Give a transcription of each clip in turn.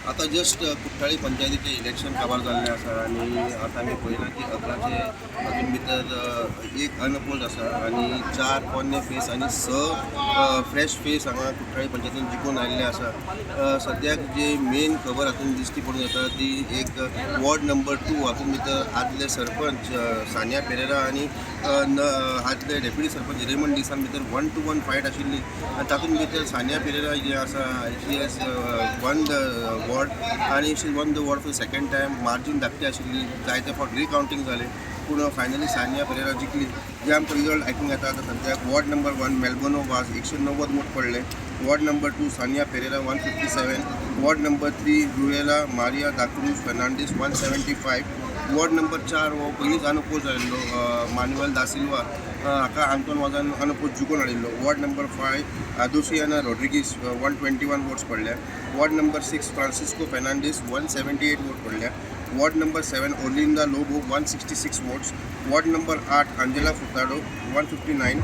आता जस्ट कुठ्ठाळी पंचायतीचे इलेक्शन काबार जाल्लें आसा आनी आतां आमी पळयना की 11चे हातूंत भितर एक अनपोल्ड आसा आनी 4 पोन्ने फेस आनी 6 फ्रेश फेस हांगा कुठ्ठाळी पंचायतीन जिखून आयिल्ले आसा. सद्याक जे मेन खबर हातूंत दिश्टी पडून येता ती एक वॉर्ड नंबर 2 हातूंत भितर आदले सरपंच सानिया पेरेरा आनी आदले डेप्युटी सरपंच रेमंड डिसान भितर 1-to-1 फायट आशिल्ली आनी तातूंत भितर सानिया पेरेरा जी आसा she has won the ward आनी she won the ward for second time. Margin धाकटी आशिल्ली, जायते फावट रिकावंटींग जालें पूण फायनली सानिया पेरेरा जिखली. जे आमकां रिजल्ट आयकूंक येता आतां सद्याक वॉर्ड नंबर 1 मेलबोनो वाज 190 वोट पडले. Ward number 2 Sania Pereira 157. Ward number 3 Ruela Maria da Cruz Fernandes 175. Ward number 4 हो पयलींच अनपोज जाल्लो मानुएल दा सिल्वा हाका आंतोन वाजान अनपोज जिखून हाडिल्लो. Ward number 5 Adosiana Rodrigues 121 votes पडल्या. Ward number 6 Francisco Fernandes 178 vote पडल्या. Ward number 7 Olinda Lobo 166 votes. Ward number 8 Angela Furtado 159.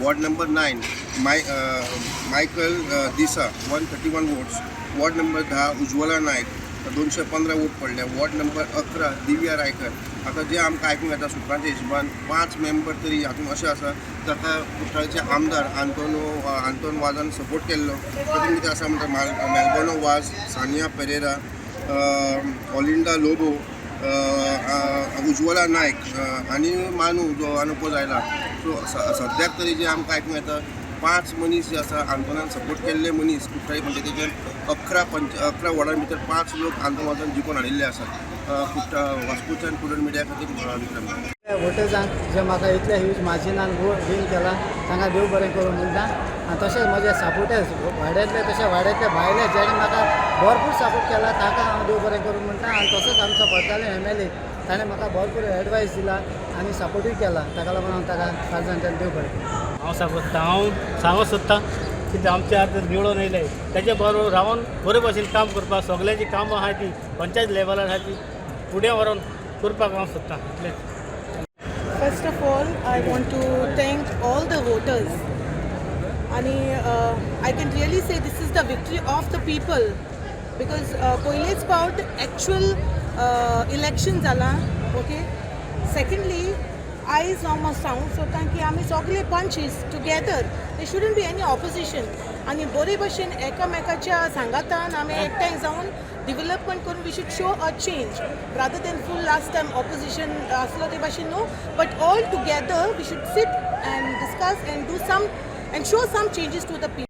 Ward number 9 Michael D'Sa 131 votes. Ward number 10 Ujjwala Naik 215 vote पडले. Ward number 11 Divya Raikar. आता जे आमकां आयकूंक येता सुत्रांच्या हिशोबान 5 मेंबर तरी हातूंत अशें आसा ताका कुठ्ठाळीचे आमदार आंतोन वाजान सपोर्ट केल्लो. तातूंत भितर आसा म्हणटा मेलबोनो वाज, सानिया पेरेरा, ऑलिंडा लोबो, उज्ज्वला नायक आनी मानू जो अनपोज आयला. सो सद्याक तरी जे आमकां आयकूंक येता 5 मनीस जे आसा आंतोनान सपोर्ट केल्ले मनीस कुठ्ठाळी पंचायतीचे 11 वॉर्डां भितर 5 लोक आंतोन वाजोन जिखून हाडिल्ले आसात. वास्कोच्यान पुडन मिडिया खातीर विक्रम. वोटर्सांक जे म्हाका इतले ह्यूज मार्जिनान विन केला तांकां देव बरें करूं म्हणटा. आनी तशेंच म्हजे सपोर्टर्स वाड्यांतले तशें वाड्यांतले भायले जेणे म्हाका भरपूर सपोर्ट केला ताका हांव देव बरें करूं म्हणटा. आनी तसोच आमचो पडताले MLA ताणें म्हाका भरपूर एडवायस दिला आनी सपोर्टूय केला. ताका लागून हांव ताका काळजांतल्यान देव बरें करूं. हांव सांगूंक सोदतां की आमचे आतां निवडून येयले तेजे बरोबर रावन बरे भशेन काम करपाक सगळ्यांची कामां आहाय ती पंचायत लेवलार आहाय ती फुडें व्हरोन करपाक हांव सोदतां इतलेंच. First of all, I want to thank all the voters. And I can really say this is the victory of the people because पहिलेच फावट actual election जाला. Okay. Secondly, आयज हांव मातसो सांगूंक सोदतां की आमी सगळे पंचीस together they shouldn't be any opposition आनी बरे भशेन एकामेकाच्या सांगातान आमी एकठांय जावन डेव्हलपमेंट करून we should show a change rather than full last time opposition आसलो ते भाशेन no but all together we should sit and discuss and do some and show some changes to the people.